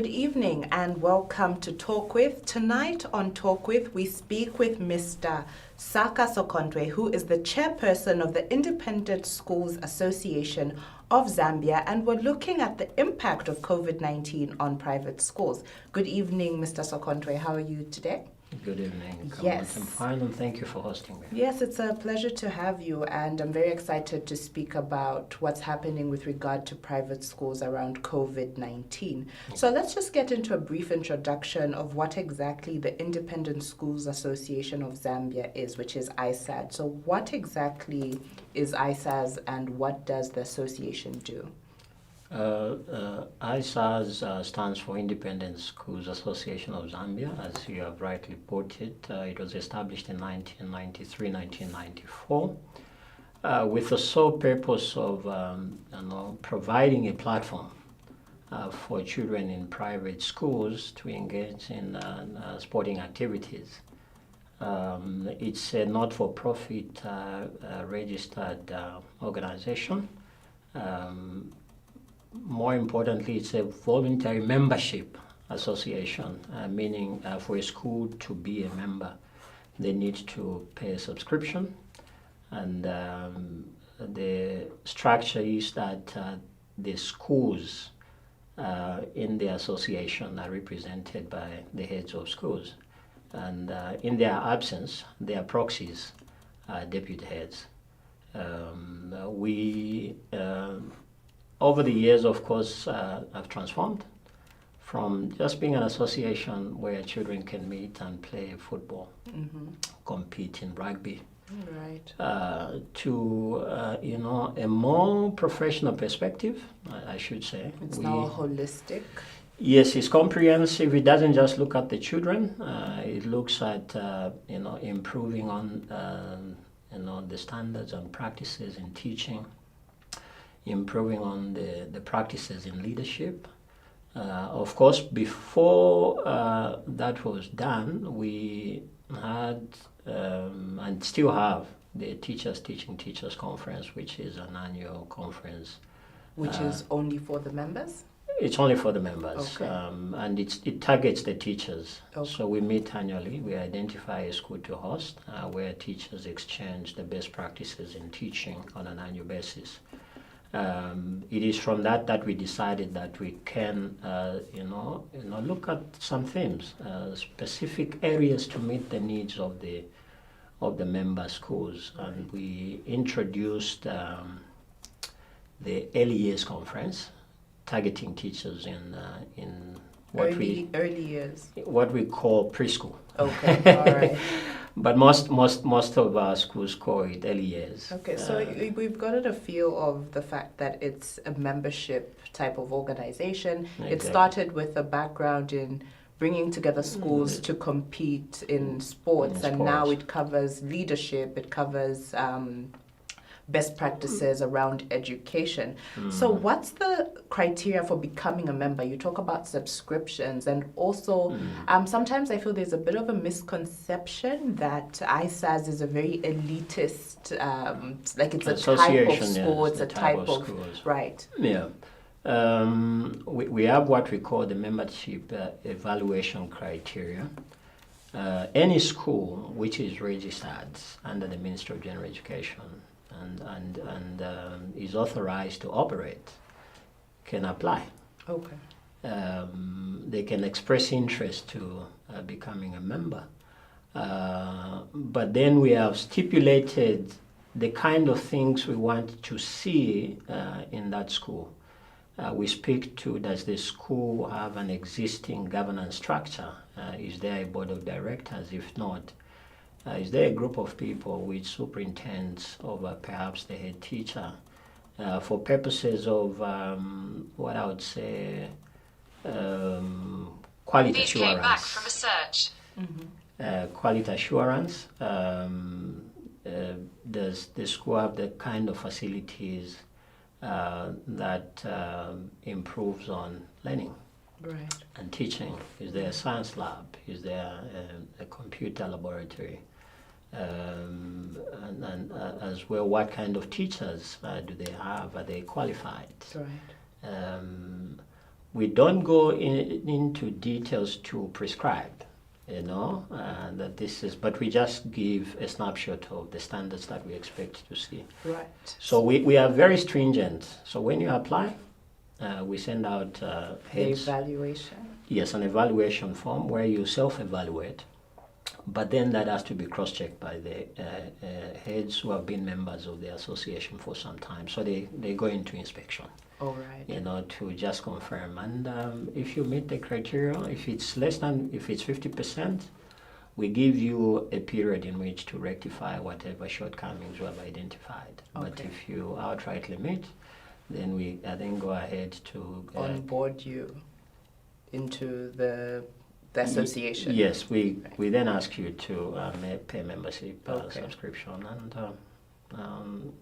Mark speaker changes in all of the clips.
Speaker 1: Good evening and welcome to Talk With. Tonight on Talk With, we speak with Mr. SAKA SOKONTWE, who is the chairperson of the Independent Schools Association of Zambia, and we're looking at the impact of COVID-19 on private schools. Good evening, Mr. SOKONTWE. How are you today?
Speaker 2: Good evening, KAMOTA.
Speaker 1: Yes.
Speaker 2: I'm fine, and thank you for hosting me.
Speaker 1: Yes, it's a pleasure to have you, and I'm very excited to speak about what's happening with regard to private schools around COVID-19. So let's just get into a brief introduction of what exactly the Independent Schools Association of Zambia is, which is ISAZ. So what exactly is ISAZ and what does the association do?
Speaker 2: ISAZ stands for Independent Schools Association of Zambia, as you have rightly put it. It was established in 1993-1994 with the sole purpose of providing a platform for children in private schools to engage in sporting activities. It's a not-for-profit registered organization. More importantly, it's a voluntary membership association, meaning for a school to be a member, they need to pay a subscription. And the structure is that the schools in the association are represented by the heads of schools. And in their absence, their proxies are deputy heads. Over the years, of course, have transformed from just being an association where children can meet and play football, compete in rugby, to a more professional perspective, I should say.
Speaker 1: It's now holistic.
Speaker 2: Yes, it's comprehensive. It doesn't just look at the children. It looks at improving on the standards and practices in teaching, improving on the practices in leadership. Of course, before that was done, we had and still have the Teaching Teachers Conference, which is an annual conference.
Speaker 1: Which is only for the members?
Speaker 2: It's only for the members,
Speaker 1: okay.
Speaker 2: And it targets the teachers.
Speaker 1: Okay.
Speaker 2: So we meet annually, we identify a school to host, where teachers exchange the best practices in teaching on an annual basis. It is from that we decided that we can, look at some themes, specific areas to meet the needs of the member schools, and we introduced the early years conference, targeting teachers in
Speaker 1: early years,
Speaker 2: what we call preschool.
Speaker 1: Okay, all right.
Speaker 2: But most of our schools call it early years.
Speaker 1: Okay, so we've gotten a feel of the fact that it's a membership type of organization.
Speaker 2: Exactly.
Speaker 1: It started with a background in bringing together schools to compete in sports, and now it covers leadership, it covers best practices around education. So what's the criteria for becoming a member? You talk about subscriptions, and also sometimes I feel there's a bit of a misconception that ISAZ is a very elitist, like it's a type of school, it's a type of
Speaker 2: schools.
Speaker 1: Right.
Speaker 2: Yeah. We have what we call the membership evaluation criteria. Any school which is registered under the Ministry of General Education and is authorized to operate can apply.
Speaker 1: Okay.
Speaker 2: They can express interest to becoming a member. But then we have stipulated the kind of things we want to see in that school. We speak to, does the school have an existing governance structure? Is there a board of directors? If not, is there a group of people which superintends over perhaps the head teacher for purposes of what I would say quality
Speaker 3: These
Speaker 2: assurance?
Speaker 3: came back from a search.
Speaker 2: Quality assurance. Does the school have the kind of facilities that improves on learning?
Speaker 1: Right.
Speaker 2: And teaching? Is there a science lab? Is there a computer laboratory? And as well, what kind of teachers do they have? Are they qualified?
Speaker 1: Right.
Speaker 2: we don't go into details to prescribe, that this is, but we just give a snapshot of the standards that we expect to see.
Speaker 1: Right.
Speaker 2: So we are very stringent. So when you apply, we send out
Speaker 1: The
Speaker 2: heads.
Speaker 1: evaluation.
Speaker 2: Yes, an evaluation form where you self-evaluate, but then that has to be cross-checked by the heads who have been members of the association for some time. So they go into inspection.
Speaker 1: All right.
Speaker 2: To just confirm. And if you meet the criteria, if it's 50%, we give you a period in which to rectify whatever shortcomings you have identified.
Speaker 1: Okay.
Speaker 2: But if you outrightly meet, then we then go ahead to
Speaker 1: onboard you into the association.
Speaker 2: Yes, we then ask you to pay membership subscription and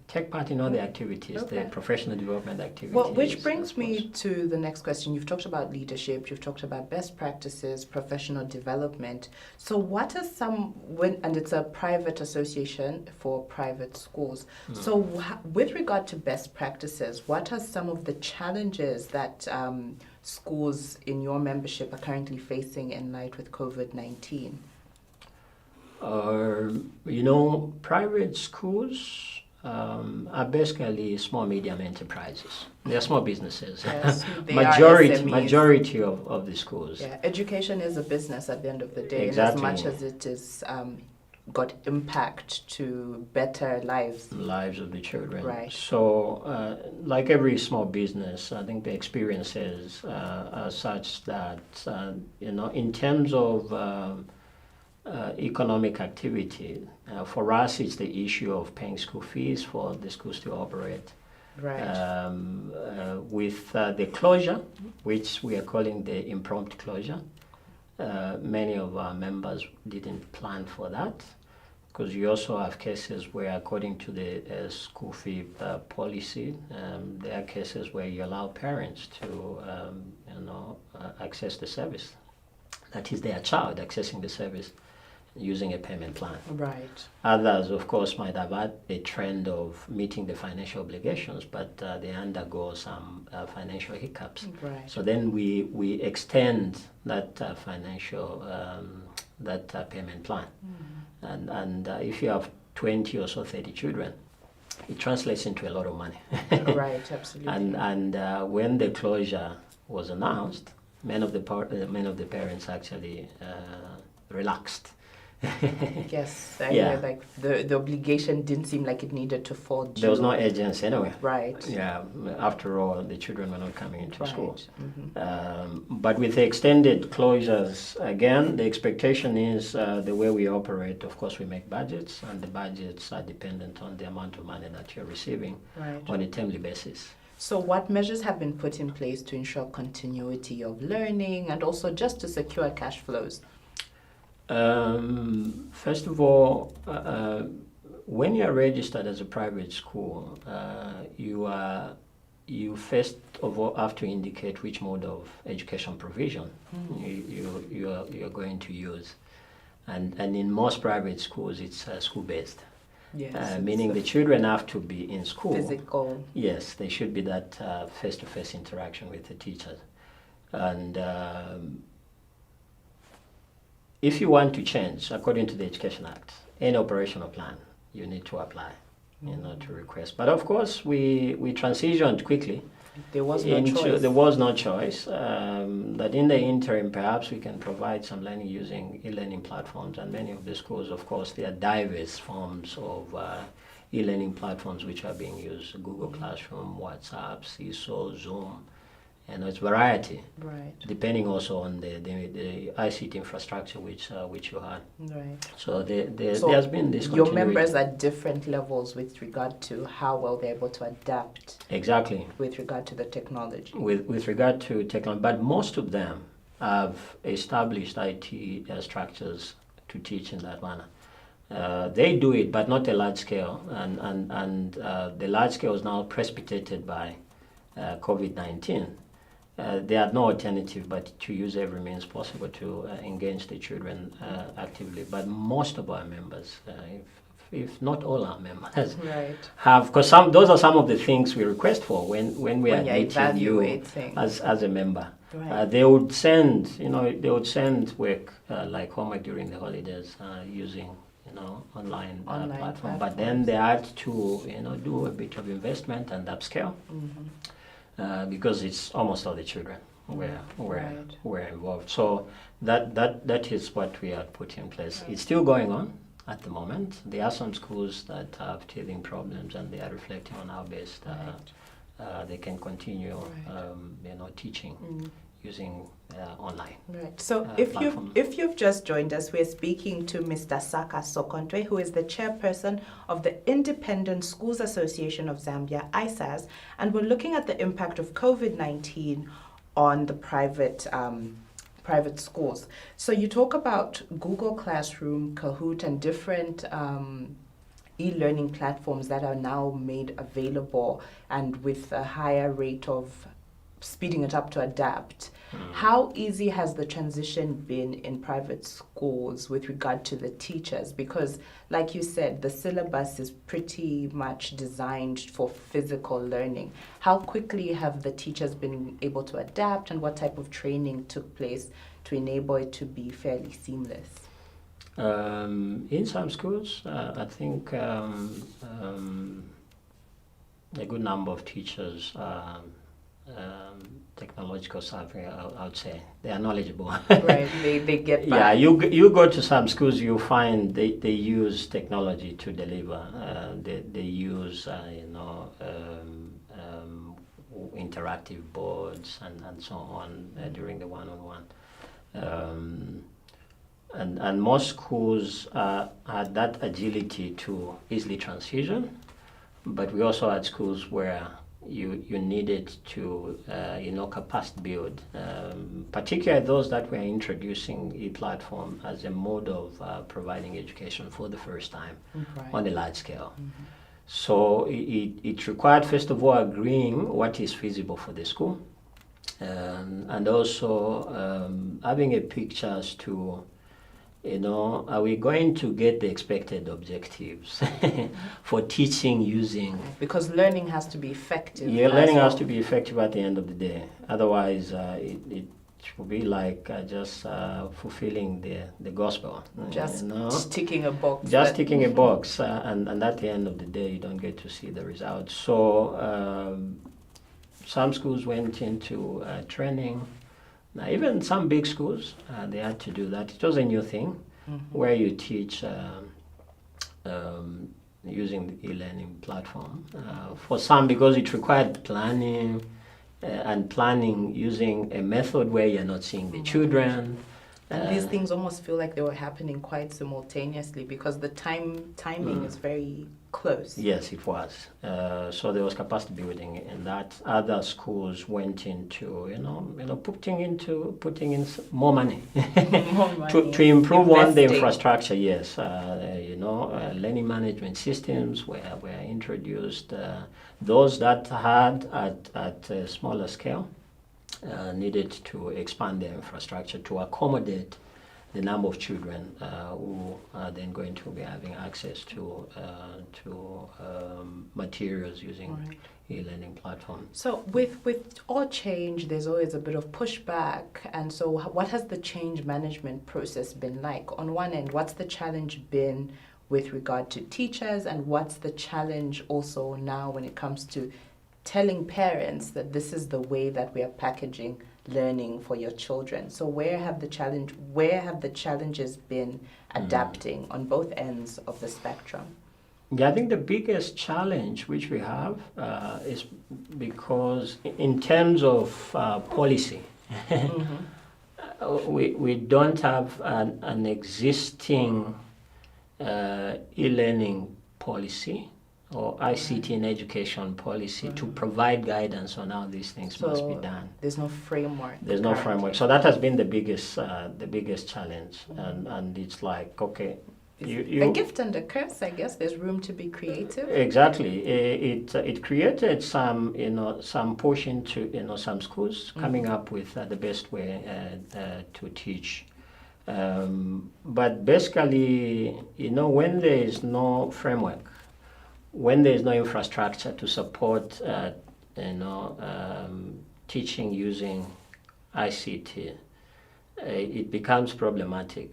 Speaker 2: take part in all the activities, the professional development activities.
Speaker 1: Well, which brings me to the next question. You've talked about leadership, you've talked about best practices, professional development. So what are and it's a private association for private schools. So with regard to best practices, what are some of the challenges that schools in your membership are currently facing in light with COVID-19?
Speaker 2: Private schools are basically small, medium enterprises. They're small businesses.
Speaker 1: Yes, they
Speaker 2: majority of the schools.
Speaker 1: Yeah, education is a business at the end of the day,
Speaker 2: Exactly.
Speaker 1: and as much as it is got impact to better lives
Speaker 2: of the children.
Speaker 1: Right.
Speaker 2: So, like every small business, I think the experiences are such that in terms of economic activity. For us, it's the issue of paying school fees for the schools to operate.
Speaker 1: Right.
Speaker 2: With the closure, which we are calling the impromptu closure, many of our members didn't plan for that, because you also have cases where, according to the school fee policy, there are cases where you allow parents to access the service. That is their child accessing the service using a payment plan.
Speaker 1: Right.
Speaker 2: Others, of course, might have had a trend of meeting the financial obligations, but they undergo some financial hiccups.
Speaker 1: Right.
Speaker 2: So then we extend that payment plan. And if you have 20 or so 30 children, it translates into a lot of money.
Speaker 1: Right, absolutely.
Speaker 2: And when the closure was announced, many of the parents actually relaxed.
Speaker 1: Yes, like the obligation didn't seem like it needed to fall due.
Speaker 2: There was no urgency anyway.
Speaker 1: Right.
Speaker 2: Yeah, after all, the children were not coming into school.
Speaker 1: Mm-hmm.
Speaker 2: But with the extended closures, again, the expectation is the way we operate, of course, we make budgets, and the budgets are dependent on the amount of money that you're receiving on a timely basis.
Speaker 1: So what measures have been put in place to ensure continuity of learning and also just to secure cash flows?
Speaker 2: First of all, when you are registered as a private school, you first of all have to indicate which mode of education provision you are going to use, and in most private schools it's school-based.
Speaker 1: Yes,
Speaker 2: meaning the children have to be in school.
Speaker 1: Physical.
Speaker 2: Yes, there should be that face-to-face interaction with the teachers. And if you want to change, according to the Education Act, any operational plan, you need to apply, to request. But of course, we transitioned quickly.
Speaker 1: There was no choice.
Speaker 2: There was no choice. But in the interim, perhaps we can provide some learning using e-learning platforms. And many of the schools, of course, there are diverse forms of e-learning platforms which are being used: Google Classroom, WhatsApp, CISO, Zoom. It's variety,
Speaker 1: right?
Speaker 2: Depending also on the ICT infrastructure which you had.
Speaker 1: Right.
Speaker 2: So there's been this.
Speaker 1: Your members are at different levels with regard to how well they're able to adapt.
Speaker 2: Exactly.
Speaker 1: With regard to the technology.
Speaker 2: With regard to technology, but most of them have established IT structures to teach in that manner. They do it, but not a large scale, and the large scale is now precipitated by COVID-19. They had no alternative but to use every means possible to engage the children actively. But most of our members, if not all our members
Speaker 1: Right.
Speaker 2: have, because those are some of the things we request for when we are admitting you as a member.
Speaker 1: Right.
Speaker 2: They would send, work like homework during the holidays using, online platform. But then they had to, do a bit of investment and upscale because it's almost all the children were involved. So that is what we have put in place. It's still going on at the moment. There are some schools that have teething problems, and they are reflecting on how best they can continue, teaching using online.
Speaker 1: Right. So if you've just joined us, we're speaking to Mr. Saka SOKONTWE, who is the chairperson of the Independent Schools Association of Zambia, ISAZ, and we're looking at the impact of COVID-19 on the private schools. So you talk about Google Classroom, Kahoot, and different e-learning platforms that are now made available, and with a higher rate of speeding it up to adapt. How easy has the transition been in private schools with regard to the teachers? Because, like you said, the syllabus is pretty much designed for physical learning. How quickly have the teachers been able to adapt, and what type of training took place to enable it to be fairly seamless?
Speaker 2: In some schools, I think a good number of teachers technological savvy, I would say. They are knowledgeable.
Speaker 1: Right, they get back.
Speaker 2: Yeah, you go to some schools, you find they use technology to deliver. They use, interactive boards and so on during the one-on-one. And most schools had that agility to easily transition, but we also had schools where you needed to, capacity build, particularly those that were introducing e-platform as a mode of providing education for the first time on a large scale. So it required, first of all, agreeing what is feasible for the school, and also having a picture as to, are we going to get the expected objectives for teaching using...
Speaker 1: Because learning has to be effective.
Speaker 2: Yeah, learning has to be effective at the end of the day. Otherwise, it will be like just fulfilling the gospel.
Speaker 1: Just ticking a box.
Speaker 2: Just ticking a box. And at the end of the day, you don't get to see the results. So some schools went into training. Now, even some big schools, they had to do that. It was a new thing where you teach using the e-learning platform. For some, because it required planning, and planning using a method where you're not seeing the children.
Speaker 1: And these things almost feel like they were happening quite simultaneously because the timing is very close.
Speaker 2: Yes, it was. So there was capacity building in that. Other schools went into, putting in more money, to improve the infrastructure. Yes, learning management systems were introduced. Those that had at a smaller scale needed to expand their infrastructure to accommodate the number of children who are then going to be having access to materials using e-learning platforms.
Speaker 1: So with all change, there's always a bit of pushback. And so what has the change management process been like? On one end, what's the challenge been with regard to teachers, and what's the challenge also now when it comes to telling parents that this is the way that we are packaging learning for your children? So where have the challenges been adapting on both ends of the spectrum?
Speaker 2: Yeah, I think the biggest challenge which we have is because in terms of policy, we don't have an existing e-learning policy or ICT in education policy to provide guidance on how these things must be done.
Speaker 1: There's no framework.
Speaker 2: There's no framework. So that has been the biggest challenge. And it's like, okay,
Speaker 1: a gift and a curse, I guess. There's room to be creative.
Speaker 2: Exactly. It created some push into some schools coming up with the best way to teach But basically, when there is no framework, when there is no infrastructure to support, teaching using ICT, it becomes problematic.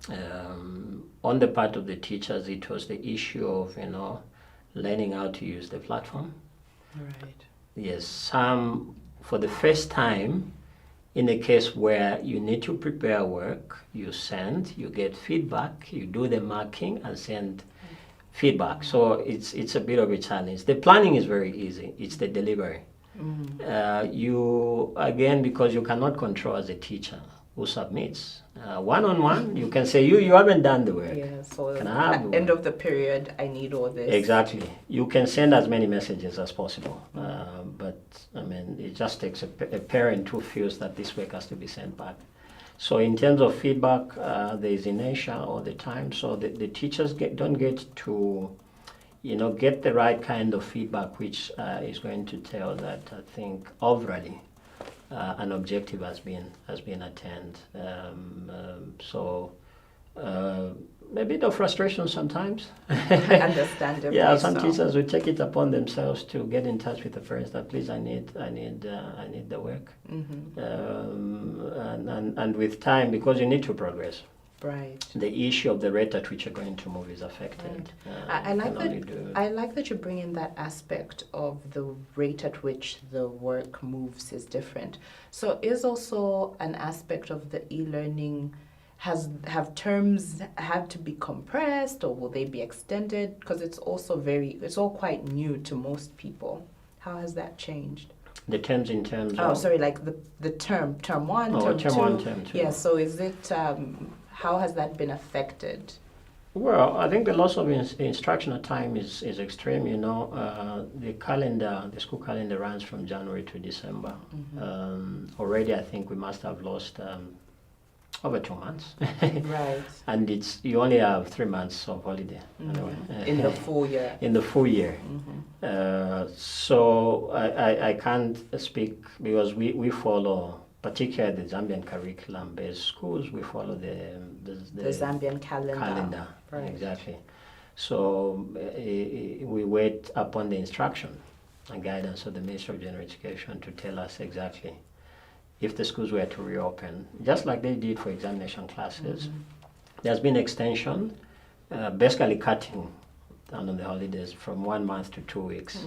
Speaker 2: On the part of the teachers, it was the issue of, learning how to use the platform.
Speaker 1: Right.
Speaker 2: Yes, some, for the first time, in a case where you need to prepare work, you send, you get feedback, you do the marking and send feedback. So it's a bit of a challenge. The planning is very easy. It's the delivery. You, again, because you cannot control as a teacher who submits. One-on-one, you can say, you haven't done the work.
Speaker 1: Yeah, so
Speaker 2: Can I have the
Speaker 1: at end
Speaker 2: work?
Speaker 1: of the period, I need all this.
Speaker 2: Exactly. You can send as many messages as possible. But, it just takes a parent who feels that this work has to be sent back. So in terms of feedback, there is inertia all the time. So the teachers don't get to, get the right kind of feedback, which is going to tell that, I think, overally, an objective has been attained. So a bit of frustration sometimes.
Speaker 1: Understandably.
Speaker 2: Yeah, some
Speaker 1: so.
Speaker 2: teachers will take it upon themselves to get in touch with the parents that please, I need the work. And with time, because you need to progress.
Speaker 1: Right.
Speaker 2: The issue of the rate at which you're going to move is affected.
Speaker 1: Right. I like that you bring in that aspect of the rate at which the work moves is different. So is also an aspect of the e-learning, have terms had to be compressed, or will they be extended? Because it's all quite new to most people. How has that changed?
Speaker 2: The terms in terms
Speaker 1: Oh,
Speaker 2: of...
Speaker 1: sorry, like the term one, term
Speaker 2: term
Speaker 1: two.
Speaker 2: one, term two.
Speaker 1: Yeah, so is it, how has that been affected?
Speaker 2: Well, I think the loss of instructional time is extreme. The school calendar runs from January to December. Already, I think we must have lost over 2 months.
Speaker 1: Right.
Speaker 2: And you only have 3 months of holiday. Anyway.
Speaker 1: In the full year.
Speaker 2: In the full year. So I can't speak because we follow, particularly the Zambian curriculum-based schools, we follow the
Speaker 1: Zambian calendar. Right.
Speaker 2: Exactly. So we wait upon the instruction and guidance of the Ministry of General Education to tell us exactly if the schools were to reopen, just like they did for examination classes. There's been extension, basically cutting down on the holidays from 1 month to 2 weeks.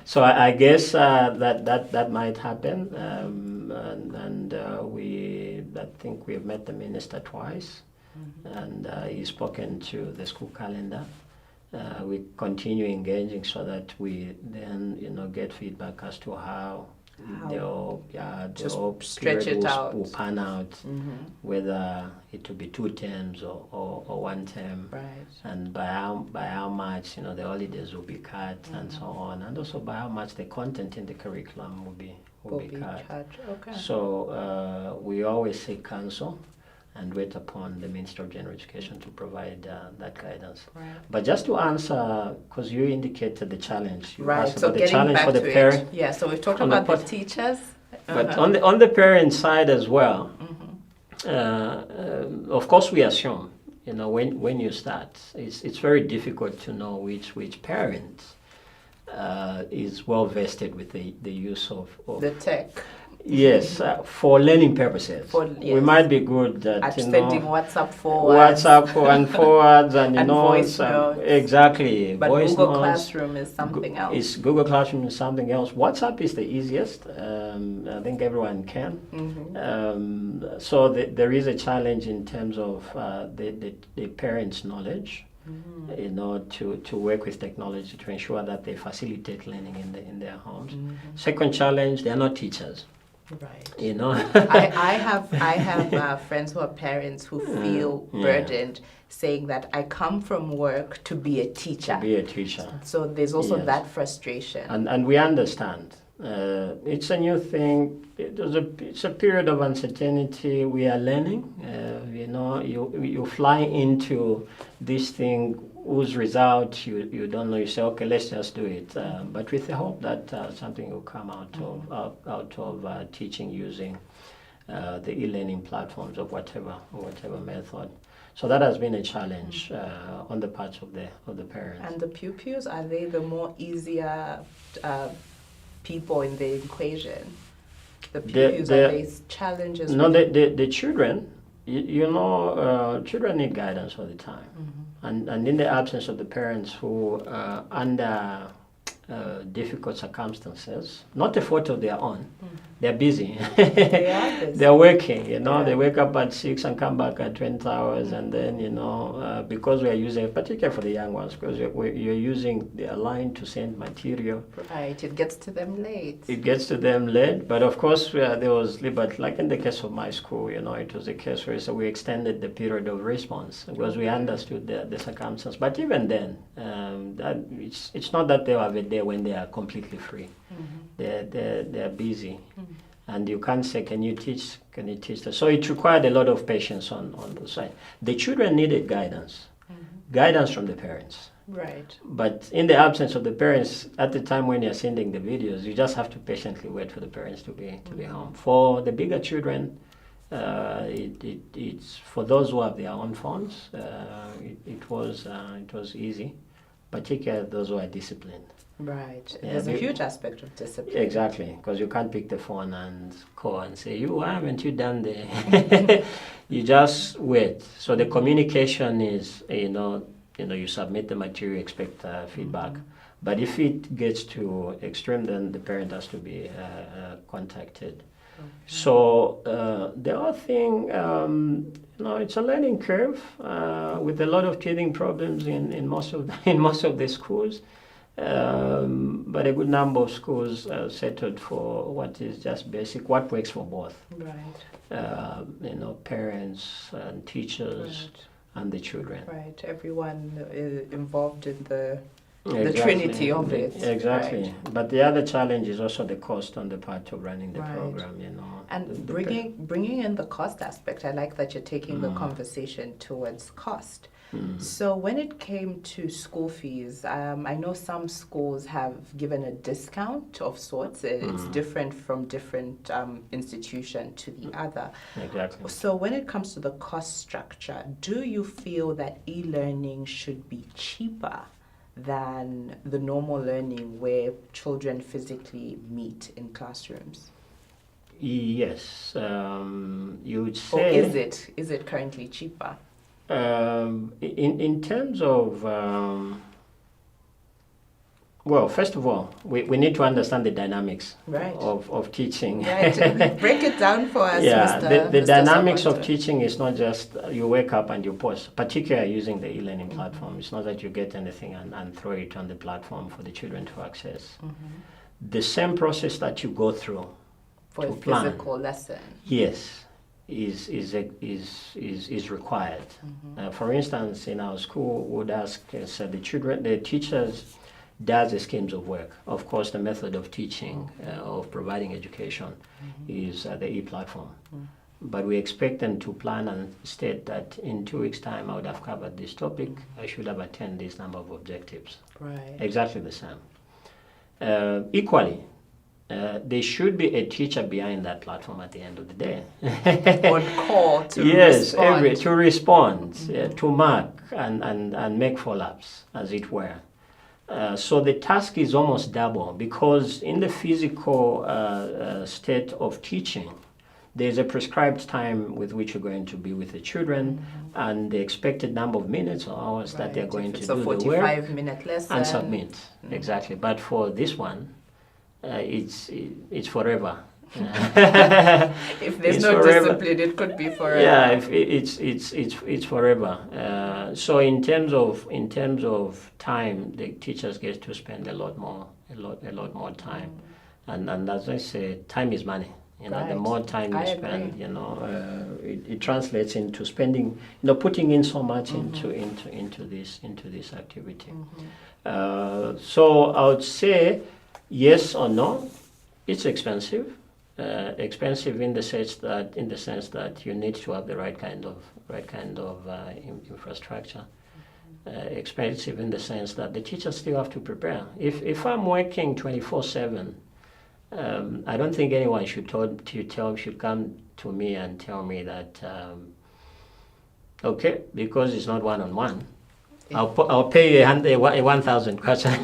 Speaker 2: So I guess that might happen, I think we've met the minister twice, and he's spoken to the school calendar. We continue engaging so that we then get feedback as to how the
Speaker 1: stretch it out.
Speaker 2: will pan out, whether it will be 2 terms or 1 term,
Speaker 1: Right.
Speaker 2: and by how much the holidays will be cut, and so on, and also by how much the content in the curriculum will be cut.
Speaker 1: Okay.
Speaker 2: So we always seek counsel and wait upon the Minister of General Education to provide that guidance.
Speaker 1: Right.
Speaker 2: But just to answer, because you indicated the challenge, you
Speaker 1: Right.
Speaker 2: asked
Speaker 1: So
Speaker 2: about the
Speaker 1: getting
Speaker 2: challenge
Speaker 1: back
Speaker 2: for the
Speaker 1: to
Speaker 2: parent.
Speaker 1: it. Yeah. So we've talked
Speaker 2: On the
Speaker 1: about the
Speaker 2: part-
Speaker 1: teachers.
Speaker 2: But on the parent side as well, of course we assume, when you start, it's very difficult to know which parent is well vested with the use of
Speaker 1: the tech.
Speaker 2: Yes, for learning purposes. We might be good
Speaker 1: at sending WhatsApp forwards.
Speaker 2: And forwards and
Speaker 1: and voice notes.
Speaker 2: Exactly.
Speaker 1: But
Speaker 2: voice
Speaker 1: Google
Speaker 2: notes.
Speaker 1: Classroom is something else.
Speaker 2: Google Classroom is something else. WhatsApp is the easiest. I think everyone can. So there is a challenge in terms of the parents' knowledge. To work with technology to ensure that they facilitate learning in their homes. Second challenge, they are not teachers.
Speaker 1: Right. I have friends who are parents who feel burdened, saying that I come from work to be a teacher. So there's also that frustration.
Speaker 2: And we understand. It's a new thing. It's a period of uncertainty. We are learning. You fly into this thing whose result you don't know. You say, okay, let's just do it. But with the hope that something will come out of teaching using the e-learning platforms of whatever method. So that has been a challenge on the part of the parents.
Speaker 1: And the pupils, are they the more easier people in the equation? The pupils, are they challenges?
Speaker 2: No, the children, children need guidance all the time. And in the absence of the parents who under difficult circumstances, not a fault of their own, they're busy.
Speaker 1: They are busy.
Speaker 2: They're working, they wake up at 6 and come back at 20 hours, and then, because we are using, particularly for the young ones, because you're using their line to send material.
Speaker 1: Right, it gets to them late.
Speaker 2: But of course, there was, but like in the case of my school, it was a case where we extended the period of response because we understood the circumstances. But even then, it's not that they have a day when they are completely free. They're busy. And you can't say, can you teach that? So it required a lot of patience on the side. The children needed guidance from the parents.
Speaker 1: Right.
Speaker 2: But in the absence of the parents, at the time when you're sending the videos, you just have to patiently wait for the parents to be home. For the bigger children, it's for those who have their own phones. It was easy, particularly those who are disciplined.
Speaker 1: Right. There's a huge aspect of discipline.
Speaker 2: Exactly, because you can't pick the phone and call and say, why haven't you done the... You just wait. So the communication is, you submit the material, expect feedback. But if it gets to extreme, then the parent has to be contacted. Okay. So the other thing, it's a learning curve with a lot of teething problems in most of the schools. But a good number of schools settled for what is just basic, what works for both. Right. Parents and teachers and the children.
Speaker 1: Right. Everyone is involved in the trinity of it.
Speaker 2: Exactly. Right. But the other challenge is also the cost on the part of running the program.
Speaker 1: And bringing in the cost aspect, I like that you're taking the conversation towards cost. So when it came to school fees, I know some schools have given a discount of sorts. It's different from different institution to the other.
Speaker 2: Exactly.
Speaker 1: So when it comes to the cost structure, do you feel that e-learning should be cheaper than the normal learning where children physically meet in classrooms?
Speaker 2: Yes, you would say.
Speaker 1: Or is it currently cheaper?
Speaker 2: In terms of, well, first of all, we need to understand the dynamics of teaching.
Speaker 1: Right. Break it down for us,
Speaker 2: the dynamics of teaching is not just you wake up and you post, particularly using the e-learning platform. It's not that you get anything and throw it on the platform for the children to access. The same process that you go through
Speaker 1: for a physical lesson.
Speaker 2: Yes. Is required. For instance, in our school, we would ask the teachers does the schemes of work. Of course, the method of teaching, of providing education, is the e-platform. But we expect them to plan and state that in 2 weeks' time, I would have covered this topic. I should have attained this number of objectives.
Speaker 1: Right.
Speaker 2: Exactly the same. Equally, there should be a teacher behind that platform at the end of the day.
Speaker 1: On call to respond.
Speaker 2: To respond, to mark and make follow-ups, as it were. So the task is almost double because in the physical state of teaching, there's a prescribed time with which you're going to be with the children and the expected number of minutes or hours that they're going to do the work.
Speaker 1: It's a 45-minute lesson.
Speaker 2: And submit, exactly. But for this one, it's forever.
Speaker 1: If there's no discipline, it could be forever.
Speaker 2: Yeah, it's forever. So in terms of time, the teachers get to spend a lot more time, and as I say, time is money. The more time you spend, it translates into spending, putting in so much into this activity. So I would say, yes or no, it's expensive. Expensive in the sense that you need to have the right kind of infrastructure. Expensive in the sense that the teachers still have to prepare. If I'm working 24/7, I don't think anyone should come to me and tell me that, okay, because it's not one-on-one, I'll pay you 1,000 kwacha.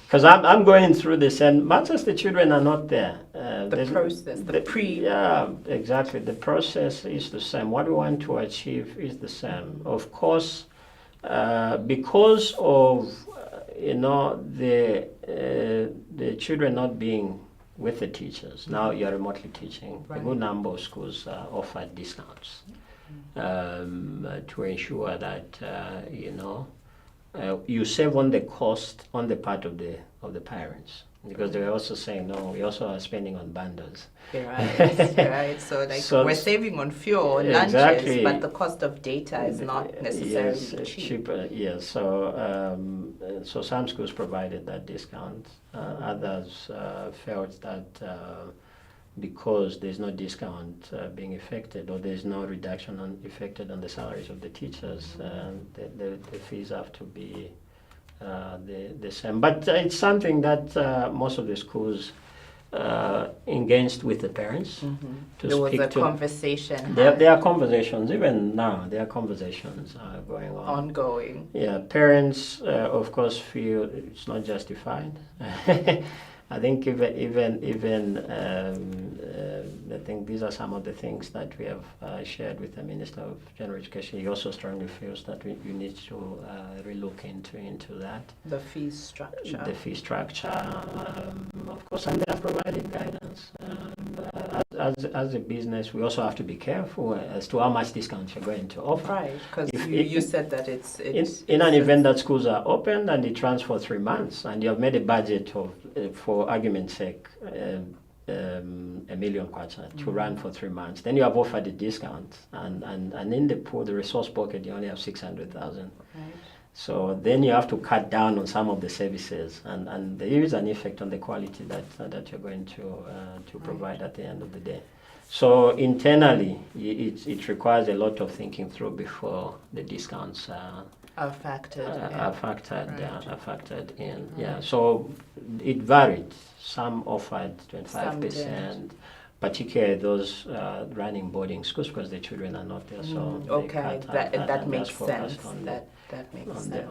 Speaker 2: Because I'm going through this, and much as the children are not there.
Speaker 1: The process,
Speaker 2: Yeah, exactly. The process is the same. What we want to achieve is the same. Of course, because of the children not being with the teachers, now you're remotely teaching. Right. A good number of schools offer discounts to ensure that you save on the cost on the part of the parents, because they're also saying, no, we also are spending on bundles.
Speaker 1: Right. So we're saving on fuel, lunches, exactly. But the cost of data is not necessarily
Speaker 2: cheaper. Yes. So some schools provided that discount. Others felt that because there's no discount being effected, or there's no reduction effected on the salaries of the teachers, the fees have to be the same. But it's something that most of the schools engaged with the parents to
Speaker 1: there
Speaker 2: speak
Speaker 1: was a
Speaker 2: to.
Speaker 1: Conversation.
Speaker 2: There are conversations, even now, there are conversations going on.
Speaker 1: Ongoing.
Speaker 2: Yeah, parents, of course, feel it's not justified. I think I think these are some of the things that we have shared with the Minister of General Education. He also strongly feels that you need to relook into that.
Speaker 1: The fee structure.
Speaker 2: The fee structure, of course, and they have provided guidance. As a business, we also have to be careful as to how much discount you're going to offer.
Speaker 1: Right, because you said that it's
Speaker 2: in an event that schools are open and it runs for 3 months, and you have made a budget of, for argument's sake, 1 million kwacha to run for 3 months. Then you have offered a discount, and in the pool, the resource pocket, you only have 600,000. Right. So then you have to cut down on some of the services, and there is an effect on the quality that you're going to provide at the end of the day. So internally, it requires a lot of thinking through before the discounts
Speaker 1: are factored
Speaker 2: in.
Speaker 1: Right.
Speaker 2: Yeah. So it varied. Some offered 25%, particularly those running boarding schools, because the children are not there. So
Speaker 1: okay, that makes sense. That makes sense.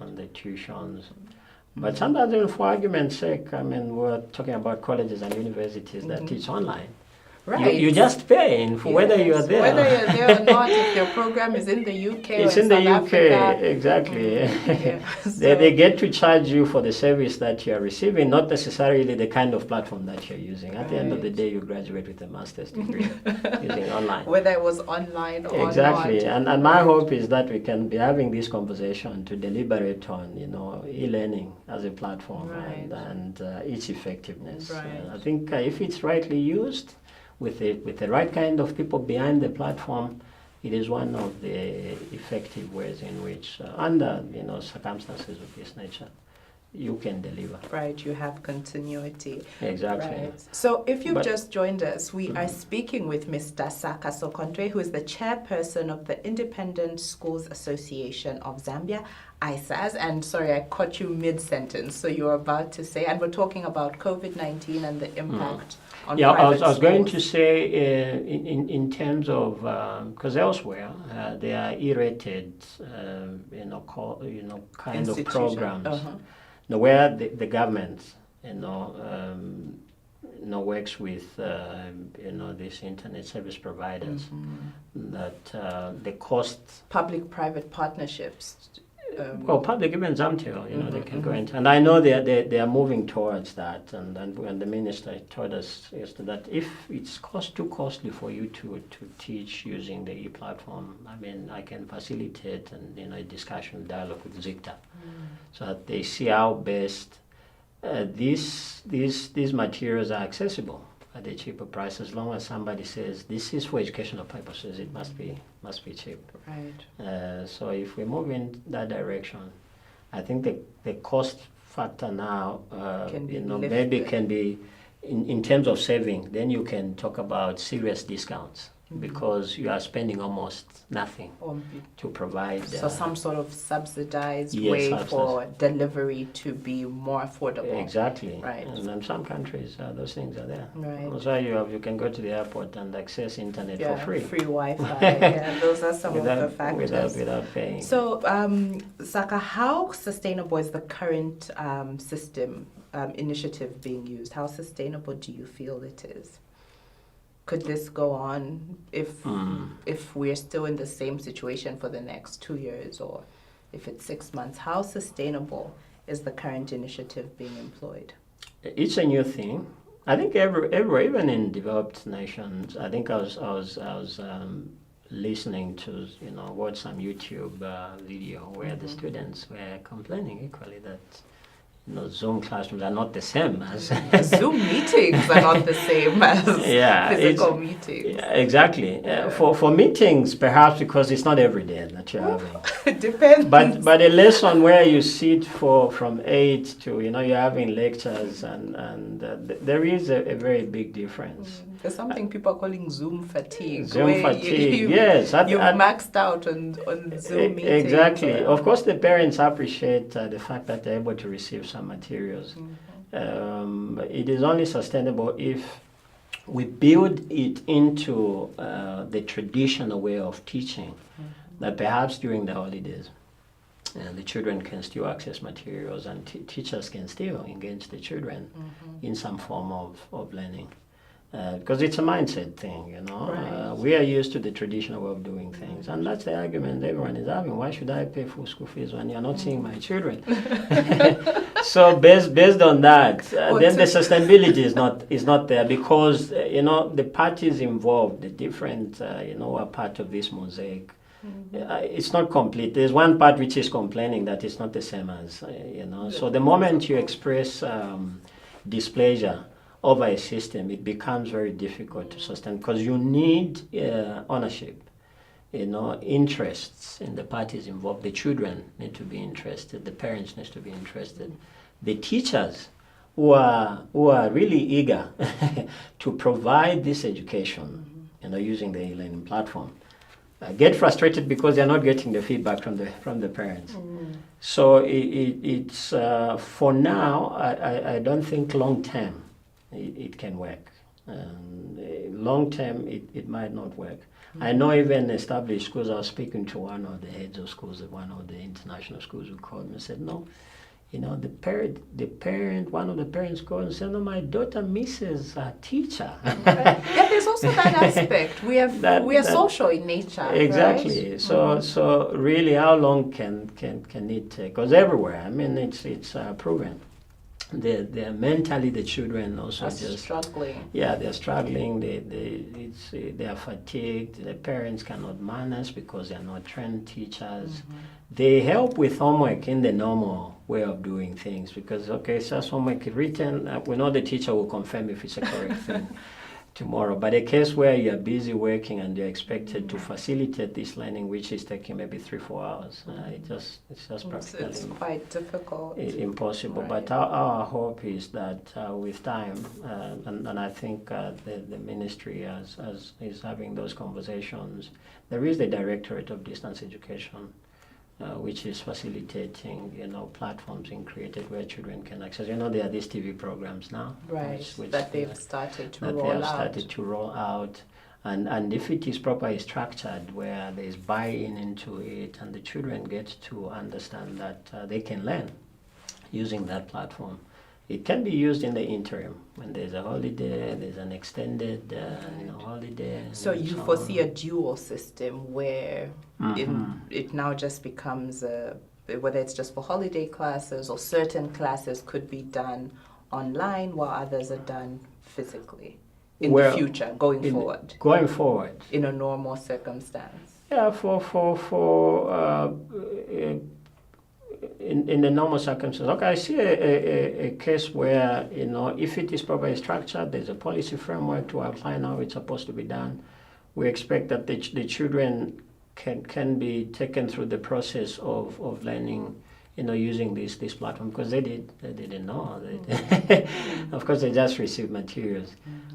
Speaker 2: On the tuitions. But sometimes, even for argument's sake, I mean, we're talking about colleges and universities that teach online.
Speaker 1: Right.
Speaker 2: You just pay for whether you are there.
Speaker 1: Whether you're there or not, if your program is in the UK
Speaker 2: it's
Speaker 1: or
Speaker 2: in the
Speaker 1: South
Speaker 2: UK,
Speaker 1: Africa.
Speaker 2: exactly.
Speaker 1: So
Speaker 2: they get to charge you for the service that you're receiving, not necessarily the kind of platform that you're using. At the end of the day, you graduate with a master's degree using online.
Speaker 1: Whether it was online or
Speaker 2: exactly.
Speaker 1: not.
Speaker 2: And my hope is that we can be having this conversation to deliberate on, e-learning as a platform and its effectiveness.
Speaker 1: Right.
Speaker 2: I think if it's rightly used, with the right kind of people behind the platform, it is one of the effective ways in which, under circumstances of this nature, you can deliver.
Speaker 1: Right, you have continuity.
Speaker 2: Exactly.
Speaker 1: Right. So if you've just joined us, we are speaking with Mr. SAKA SOKONTWE, who is the chairperson of the Independent Schools Association of Zambia, ISAS. And sorry, I caught you mid-sentence, so you were about to say, and we're talking about COVID-19 and the impact on private
Speaker 2: I was going
Speaker 1: schools.
Speaker 2: to say in terms of, because elsewhere there are E-rated, kind of programs. Where the government, works with, these internet service providers, that the cost. Public-private
Speaker 1: partnerships.
Speaker 2: Public, even ZAMBIA, they can go into, and I know they are moving towards that. And when the minister told us yesterday that if it's too costly for you to teach using the e-platform, I mean, I can facilitate a discussion dialogue with ZICTA, so that they see how best these materials are accessible at a cheaper price, as long as somebody says this is for educational purposes, it must be cheap.
Speaker 1: Right.
Speaker 2: So if we move in that direction, I think the cost factor now maybe can be in terms of saving. Then you can talk about serious discounts because you are spending almost nothing to provide.
Speaker 1: So some sort of subsidized
Speaker 2: yes,
Speaker 1: way
Speaker 2: subsidized.
Speaker 1: for delivery to be more affordable.
Speaker 2: Exactly.
Speaker 1: Right.
Speaker 2: And in some countries, those things are there.
Speaker 1: Right.
Speaker 2: So you can go to the airport and access internet for free.
Speaker 1: Free Wi-Fi. Yeah, those are some of the factors.
Speaker 2: Without paying.
Speaker 1: So, Saka, how sustainable is the current system initiative being used? How sustainable do you feel it is? Could this go on if we're still in the same situation for the next 2 years, or if it's 6 months? How sustainable is the current initiative being employed?
Speaker 2: It's a new thing. I think everywhere, even in developed nations, I think I was listening to watch some YouTube video where the students were complaining equally that Zoom classrooms are not the same as
Speaker 1: Zoom meetings are not the same as physical meetings.
Speaker 2: Yeah, exactly. For meetings, perhaps because it's not every day that you're having.
Speaker 1: It depends.
Speaker 2: But a lesson where you sit from 8 to you're having lectures and there is a very big difference.
Speaker 1: There's something people are calling Zoom fatigue.
Speaker 2: Zoom fatigue, yes.
Speaker 1: You've maxed out on Zoom meetings.
Speaker 2: Exactly. Of course, the parents appreciate the fact that they're able to receive some materials. It is only sustainable if we build it into the traditional way of teaching, that perhaps during the holidays, the children can still access materials and teachers can still engage the children in some form of learning. Because it's a mindset thing,
Speaker 1: Right.
Speaker 2: We are used to the traditional way of doing things, and that's the argument everyone is having. Why should I pay full school fees when you're not seeing my children? So based on that, then the sustainability is not there, because the parties involved, the different are part of this mosaic. It's not complete. There's one part which is complaining that it's not the same as So the moment you express displeasure over a system, it becomes very difficult to sustain, because you need ownership, interests in the parties involved. The children need to be interested, the parents need to be interested, the teachers who are really eager to provide this education, using the e-learning platform, get frustrated because they're not getting the feedback from the parents. So it's for now. I don't think long term it can work. Long term, it might not work. I know even established schools. I was speaking to one of the heads of schools at one of the international schools who called me and said, no, the parent, one of the parents called and said, no, my daughter misses her teacher.
Speaker 1: Yeah, there's also that aspect. We are social in nature.
Speaker 2: Exactly.
Speaker 1: Right?
Speaker 2: So really, how long can it take? Because everywhere, I mean, it's proven. They're mentally, the children also just
Speaker 1: struggling.
Speaker 2: Yeah, they're struggling. They are fatigued. The parents cannot manage because they're not trained teachers. They help with homework in the normal way of doing things, because it's just homework written. We know the teacher will confirm if it's a correct thing tomorrow. But a case where you're busy working and you're expected to facilitate this learning, which is taking maybe 3-4 hours, it's just practically
Speaker 1: it's quite difficult.
Speaker 2: Impossible.
Speaker 1: Right.
Speaker 2: But our hope is that with time, and I think the ministry is having those conversations. There is the Directorate of Distance Education, which is facilitating, platforms being created where children can access. There are these TV programs now,
Speaker 1: right? That they've started to roll out. And if it is properly structured, where there is buy-in into it, and the children get to understand that they can learn using that platform, it can be used in the interim when there's a holiday, there's an extended holiday. So you foresee a dual system where it now just becomes whether it's just for holiday classes, or certain classes could be done online while others are done physically in the future, going forward.
Speaker 2: Going forward.
Speaker 1: In a normal circumstance.
Speaker 2: Yeah, in the normal circumstances. Okay, I see a case where, if it is properly structured, there's a policy framework to outline how it's supposed to be done. We expect that the children can be taken through the process of learning using this platform, because they didn't know. Of course, they just received materials.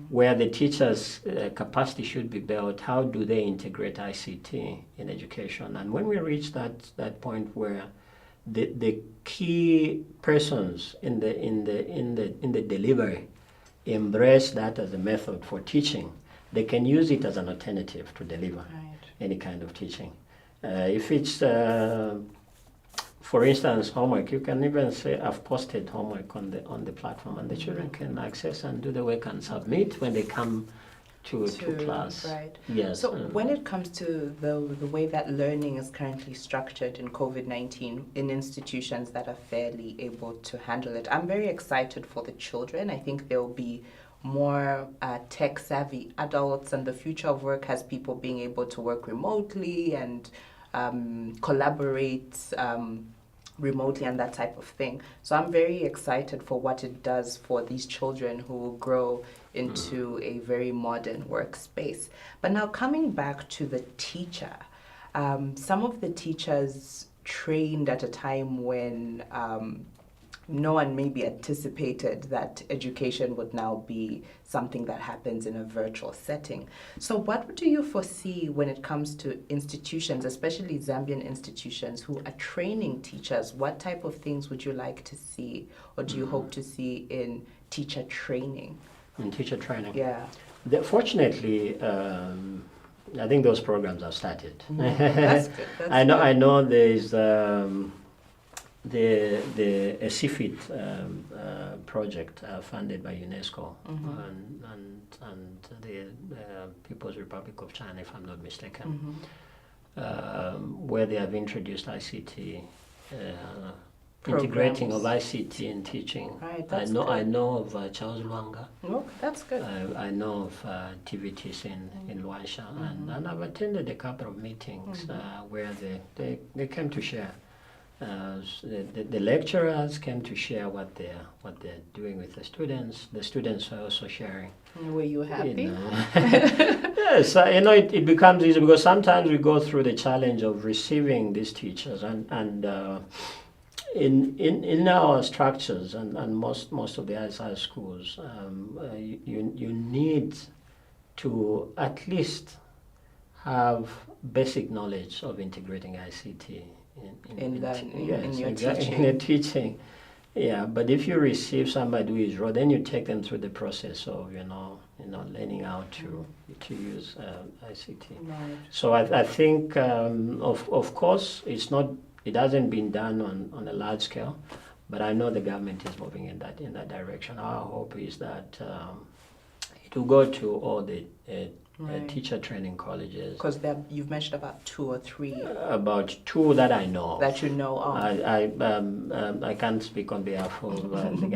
Speaker 2: Where the teachers' capacity should be built, how do they integrate ICT in education? And when we reach that point where the key persons in the delivery embrace that as a method for teaching, they can use it as an alternative to deliver any kind of teaching. If it's for instance, homework, you can even say, I've posted homework on the platform, and the children can access and do the work and submit when they come to class.
Speaker 1: Right.
Speaker 2: Yes.
Speaker 1: So when it comes to the way that learning is currently structured in COVID-19 in institutions that are fairly able to handle it, I'm very excited for the children. I think there will be more tech-savvy adults, and the future of work has people being able to work remotely and collaborate remotely and that type of thing. So I'm very excited for what it does for these children who will grow into a very modern workspace. But now coming back to the teacher, some of the teachers trained at a time when no one maybe anticipated that education would now be something that happens in a virtual setting. So what do you foresee when it comes to institutions, especially Zambian institutions who are training teachers? What type of things would you like to see, or do you hope to see in teacher training?
Speaker 2: In teacher training?
Speaker 1: Yeah.
Speaker 2: Fortunately, I think those programs have started.
Speaker 1: That's good. That's
Speaker 2: I know there's the CIFIT project funded by UNESCO and the People's Republic of China, if I'm not mistaken, where they have introduced ICT, integrating of ICT in teaching.
Speaker 1: Right,
Speaker 2: I know of Charles Luanga.
Speaker 1: Oh, that's good.
Speaker 2: I know of activities in Luansha, and I've attended a couple of meetings where they came to share. The lecturers came to share what they're doing with the students. The students are also sharing.
Speaker 1: Were you happy?
Speaker 2: Yes, it becomes easy because sometimes we go through the challenge of receiving these teachers, and in our structures and most of the ISI schools, you need to at least have basic knowledge of integrating ICT in your teaching. Yeah, but if you receive somebody who is raw, then you take them through the process of learning how to use ICT. Right. So I think of course it hasn't been done on a large scale, but I know the government is moving in that direction. Our hope is that it will go to all the teacher training colleges. Because
Speaker 1: you've mentioned about 2 or 3.
Speaker 2: About 2 that I know.
Speaker 1: That you know of.
Speaker 2: I can't speak on behalf of,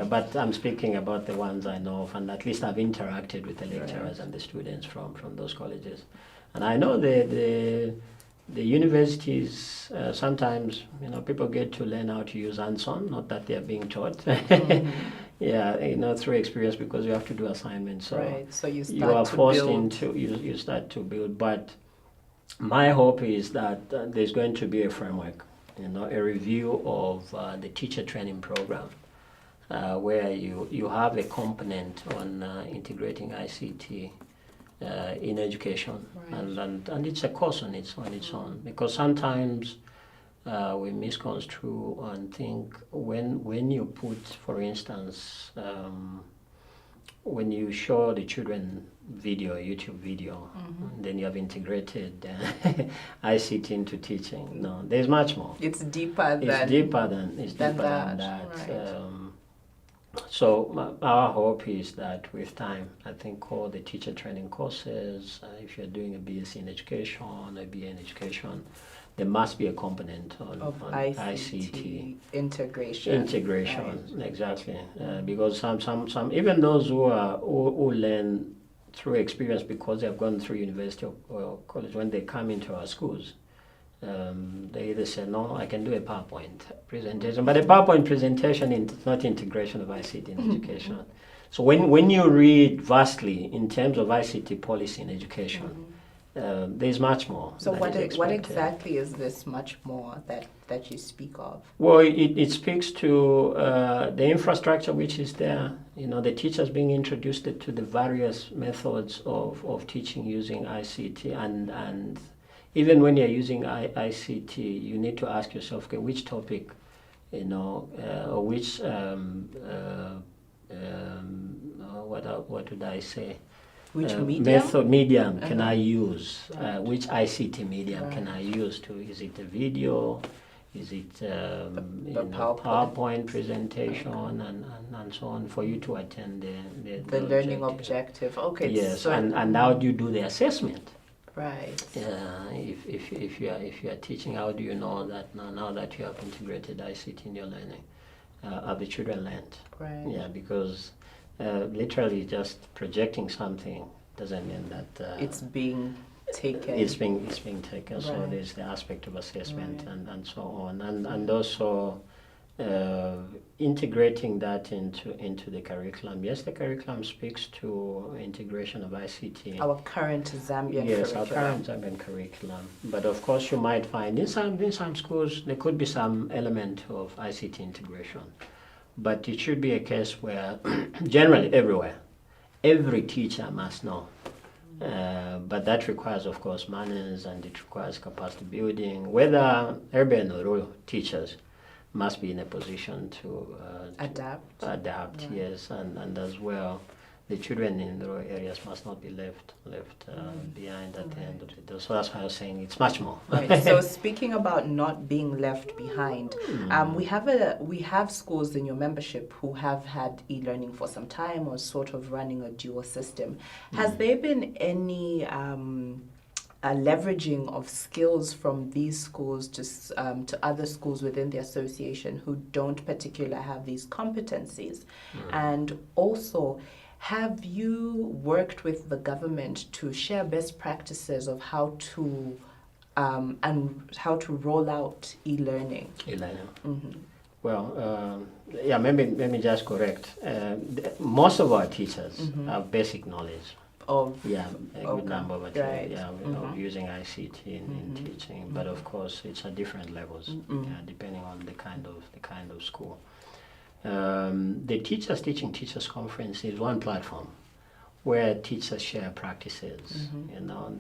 Speaker 2: but I'm speaking about the ones I know of, and at least I've interacted with the lecturers and the students from those colleges. And I know the universities, sometimes people get to learn how to use hands-on, not that they're being taught. Yeah, through experience, because you have to do assignments. So,
Speaker 1: right. So you
Speaker 2: are forced into you start to build. But my hope is that there's going to be a framework, a review of the teacher training program, where you have a component on integrating ICT in education, right. and it's a course on its own, because sometimes we misconstrue and think when you put, for instance, when you show the children YouTube video, then you have integrated ICT into teaching. No, there's much more.
Speaker 1: It's deeper than
Speaker 2: that.
Speaker 1: Right.
Speaker 2: So our hope is that with time, I think all the teacher training courses, if you're doing a BSc in education, a BA in education, there must be a component on ICT
Speaker 1: integration.
Speaker 2: Right. Exactly, because some even those who learn through experience because they have gone through university or college, when they come into our schools, they either say, no, I can do a PowerPoint presentation, but a PowerPoint presentation is not integration of ICT in education. So when you read vastly in terms of ICT policy in education, there's much more.
Speaker 1: So
Speaker 2: that is
Speaker 1: what
Speaker 2: expected.
Speaker 1: exactly is this much more that you speak of?
Speaker 2: Well, it speaks to the infrastructure which is there. You know, the teachers being introduced to the various methods of teaching using ICT, and even when you're using ICT, you need to ask yourself, okay, which topic, you know, or which what would I say?
Speaker 1: Which medium?
Speaker 2: Medium can I use? Which ICT medium can I use to? Is it a video? Is it PowerPoint presentation and so on for you to attend the
Speaker 1: learning objective? Okay.
Speaker 2: Yes, so and how do you do the assessment?
Speaker 1: Right.
Speaker 2: If you are teaching, how do you know that now that you have integrated ICT in your learning, have the children learned?
Speaker 1: Right.
Speaker 2: Yeah, because literally just projecting something doesn't mean that
Speaker 1: it's being taken.
Speaker 2: It's being taken.
Speaker 1: Right.
Speaker 2: So there's the aspect of assessment and so on, and
Speaker 1: Mm-hmm.
Speaker 2: also integrating that into the curriculum. Yes, the curriculum speaks to integration of ICT.
Speaker 1: Our current Zambian
Speaker 2: Yes,
Speaker 1: curriculum.
Speaker 2: our current Zambian curriculum. But of course, you might find in some schools there could be some element of ICT integration. But it should be a case where, generally everywhere, every teacher must know. But that requires, of course, manners, and it requires capacity building. Whether urban or rural teachers must be in a position to
Speaker 1: adapt.
Speaker 2: Adapt,
Speaker 1: Right.
Speaker 2: yes, and as well, the children in rural areas must not be left behind at the end of the day. So that's why I was saying it's much more.
Speaker 1: Right. So speaking about not being left behind, we have schools in your membership who have had e-learning for some time or sort of running a dual system. Has there been any a leveraging of skills from these schools to other schools within the association who don't particularly have these competencies? And also, have you worked with the government to share best practices of how to and how to roll out e-learning?
Speaker 2: E-learning.
Speaker 1: Mm-hmm.
Speaker 2: Well, yeah, maybe just correct. Most of our teachers have basic knowledge.
Speaker 1: Of
Speaker 2: A good number of
Speaker 1: right.
Speaker 2: of using ICT in teaching, but of course it's at different levels, depending on the kind of school. The Teaching Teachers Conference is one platform where teachers share practices. You know,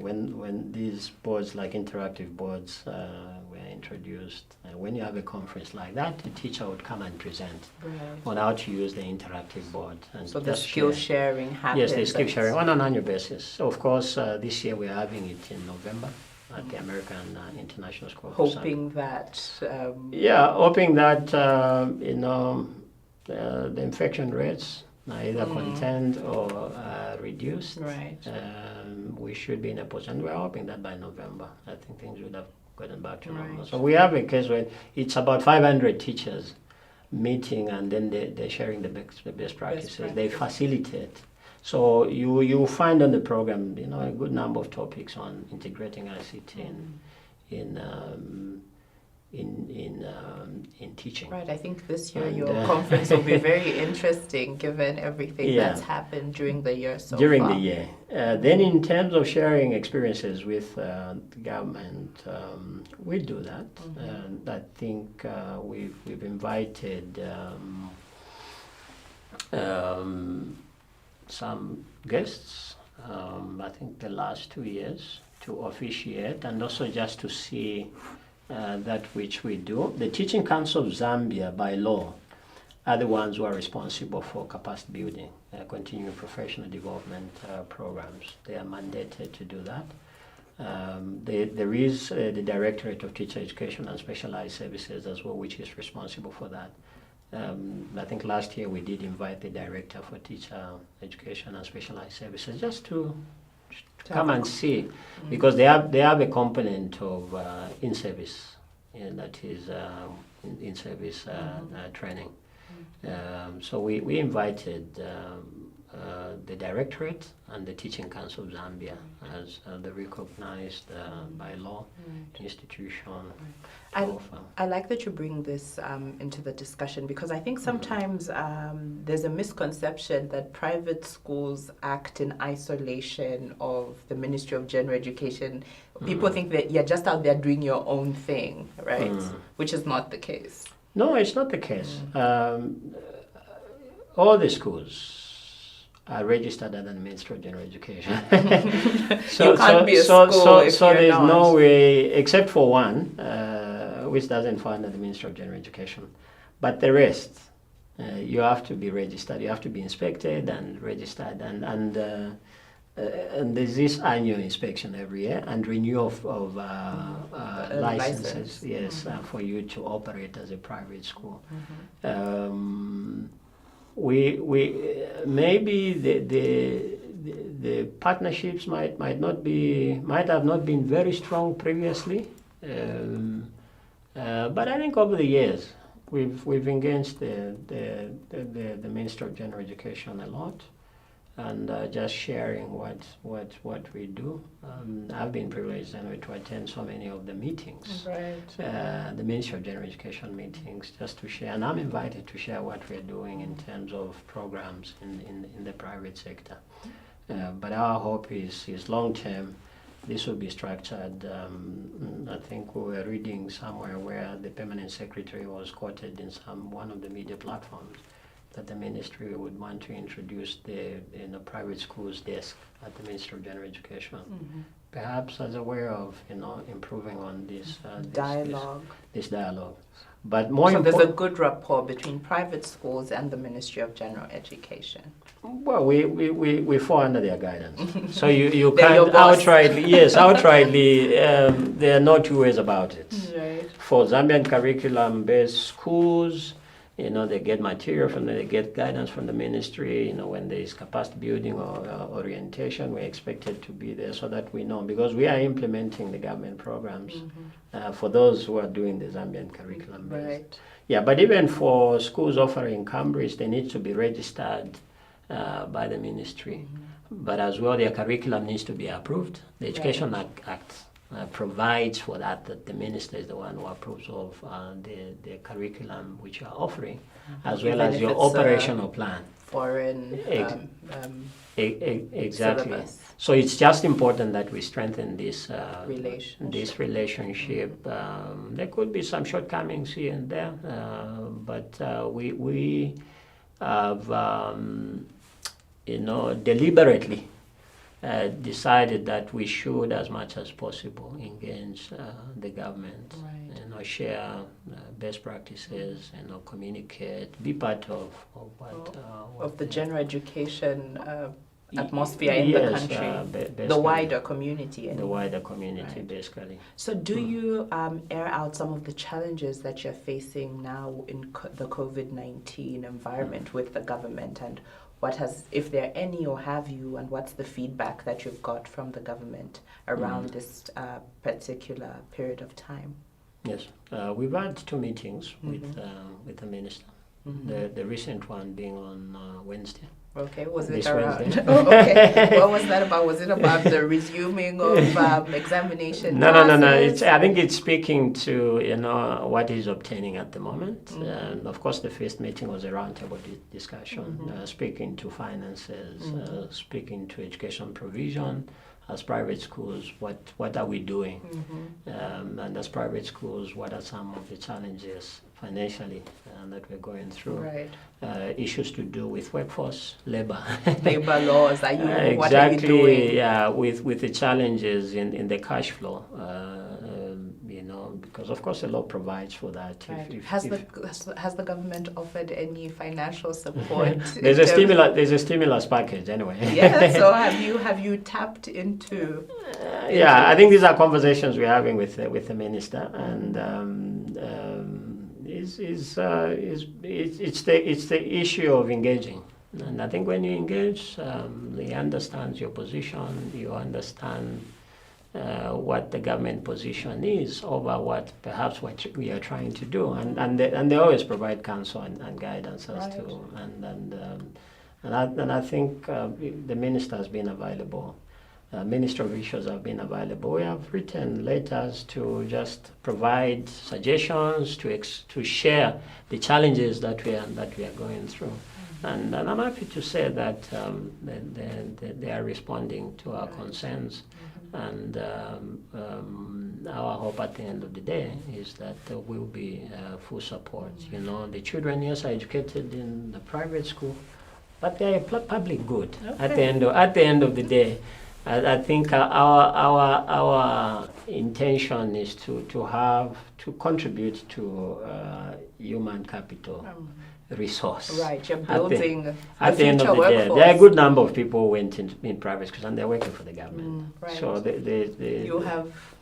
Speaker 2: when these boards like interactive boards were introduced, when you have a conference like that, the teacher would come and present on how to use the interactive board. And
Speaker 1: so the skill sharing happens.
Speaker 2: Yes, the skill sharing on an annual basis. So of course, this year we're having it in November at the American International School of
Speaker 1: hoping that
Speaker 2: hoping that the infection rates either contained or reduced.
Speaker 1: Right.
Speaker 2: We should be in a position. We're hoping that by November, I think things would have gotten back to normal.
Speaker 1: Right.
Speaker 2: So we have a case where it's about 500 teachers meeting, and then they're sharing the best practices. They facilitate. So you find on the program, a good number of topics on integrating ICT in teaching.
Speaker 1: Right. I think this year your conference will be very interesting, given everything that's happened during the year so
Speaker 2: During
Speaker 1: far.
Speaker 2: the year. Then in terms of sharing experiences with the government, we do that. And I think we've invited some guests, I think the last 2 years, to officiate and also just to see that which we do. The Teaching Council of Zambia, by law, are the ones who are responsible for capacity building, continuing professional development programs. They are mandated to do that. There is the Directorate of Teacher Education and Specialized Services as well, which is responsible for that. I think last year we did invite the Director for Teacher Education and Specialized Services just to come and see, because they have a component of in-service, that is in-service training. So we invited the Directorate and the Teaching Council of Zambia as the recognized by law institution.
Speaker 1: I like that you bring this into the discussion, because I think sometimes there's a misconception that private schools act in isolation of the Ministry of General Education. People think that you're just out there doing your own thing, right? Which is not the case.
Speaker 2: No, it's not the case. All the schools are registered under the Ministry of General Education.
Speaker 1: You can't be a school if you're
Speaker 2: there's
Speaker 1: not.
Speaker 2: no way, except for one, which doesn't fall under the Ministry of General Education. But the rest, you have to be registered. You have to be inspected and registered. And there's this annual inspection every year and renewal of licenses, yes, for you to operate as a private school. We maybe the partnerships might have not been very strong previously, but I think over the years we've engaged the Ministry of General Education a lot, and just sharing what we do. I've been privileged anyway to attend so many of the meetings, the Ministry of General Education meetings, just to share. And I'm invited to share what we're doing in terms of programs in the private sector. But our hope is long term. This will be structured. I think we were reading somewhere where the permanent secretary was quoted in one of the media platforms, that the ministry would want to introduce the private schools desk at the Ministry of General Education, perhaps as a way of improving on this dialogue. But more
Speaker 1: so there's a good rapport between private schools and the Ministry of General Education.
Speaker 2: Well, we fall under their guidance. So you can't outrightly, there are no two ways about it.
Speaker 1: Right.
Speaker 2: For Zambian curriculum-based schools, they get material from them, they get guidance from the ministry. When there is capacity building or orientation, we're expected to be there so that we know, because we are implementing the government programs for those who are doing the Zambian curriculum based.
Speaker 1: Right.
Speaker 2: Yeah, but even for schools offering Cambridge, they need to be registered by the ministry. But as well, their curriculum needs to be approved. The Education Act provides for that the minister is the one who approves of the curriculum which you are offering, as well as your operational plan.
Speaker 1: Foreign
Speaker 2: exactly.
Speaker 1: syllabus.
Speaker 2: So it's just important that we strengthen this relationship. There could be some shortcomings here and there, but we have deliberately decided that we should, as much as possible, engage the government, share best practices, communicate, be part of
Speaker 1: the general education atmosphere in the country, the wider community.
Speaker 2: The wider community, basically.
Speaker 1: So do you air out some of the challenges that you're facing now in the COVID-19 environment with the government, and if there are any, or have you, and what's the feedback that you've got from the government around this particular period of time?
Speaker 2: Yes, we've had 2 meetings with the minister. The recent one being on Wednesday.
Speaker 1: Okay, was it
Speaker 2: This
Speaker 1: around?
Speaker 2: Wednesday.
Speaker 1: Oh, okay. What was that about? Was it about the resuming of examination?
Speaker 2: No. I think it's speaking to what he's obtaining at the moment. And of course, the first meeting was a roundtable discussion, speaking to finances, speaking to education provision. As private schools, what are we doing? And as private schools, what are some of the challenges financially that we're going through?
Speaker 1: Right.
Speaker 2: Issues to do with workforce, labor
Speaker 1: laws.
Speaker 2: exactly,
Speaker 1: what are you doing?
Speaker 2: Yeah, with the challenges in the cash flow. Because of course the law provides for that.
Speaker 1: Right. Has the government offered any financial support?
Speaker 2: There's a stimulus package anyway.
Speaker 1: Yeah. So have you tapped into?
Speaker 2: I think these are conversations we're having with the minister, and it's the issue of engaging. And I think when you engage, he understands your position. You understand what the government position is over what we are trying to do, and they always provide counsel and guidance as to, And I think the minister has been available. Minister of Issues have been available. We have written letters to just provide suggestions, to share the challenges that we are going through. And I'm happy to say that they are responding to our concerns. And our hope at the end of the day is that there will be full support. You know, the children, yes, are educated in the private school, but they are public good. Okay. At the end of the day, I think our intention is to contribute to human capital. Resource.
Speaker 1: Right, you're building
Speaker 2: at the end of the day. There are a good number of people who went in private schools and they're working for the government.
Speaker 1: Right.
Speaker 2: So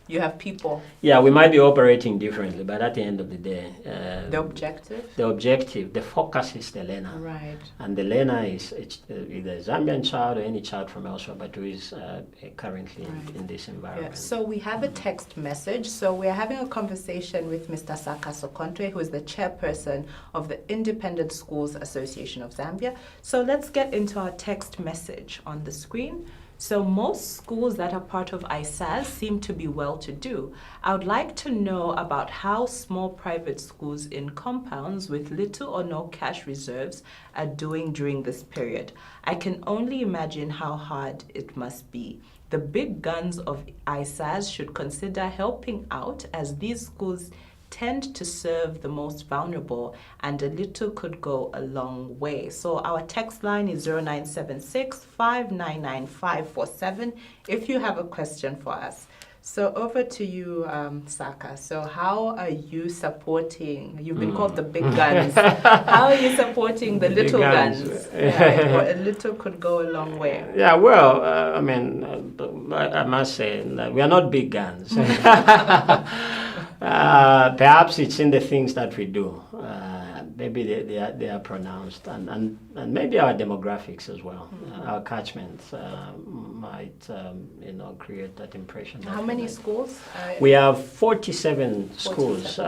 Speaker 1: you have people.
Speaker 2: Yeah, we might be operating differently, but at the end of the day,
Speaker 1: the objective,
Speaker 2: the focus is the learner.
Speaker 1: Right.
Speaker 2: And the learner is either a Zambian child or any child from elsewhere, but who is currently in this environment.
Speaker 1: Yeah. So we have a text message. So we're having a conversation with Mr. SAKA SOKONTWE, who is the chairperson of the Independent Schools Association of Zambia. So let's get into our text message on the screen. So most schools that are part of ISAS seem to be well-to-do. I would like to know about how small private schools in compounds with little or no cash reserves are doing during this period. I can only imagine how hard it must be. The big guns of ISAS should consider helping out, as these schools tend to serve the most vulnerable, and a little could go a long way. So our text line is 0976-599-547 if you have a question for us. So over to you, Saka. So how are you supporting, you've been called the big guns, how are you supporting the little guns? Right, or a little could go a long way.
Speaker 2: Yeah, well, I mean, I must say, we are not big guns. Perhaps it's in the things that we do. Maybe they are pronounced, and maybe our demographics as well. Our catchments might create that impression.
Speaker 1: How many schools?
Speaker 2: We have 47 schools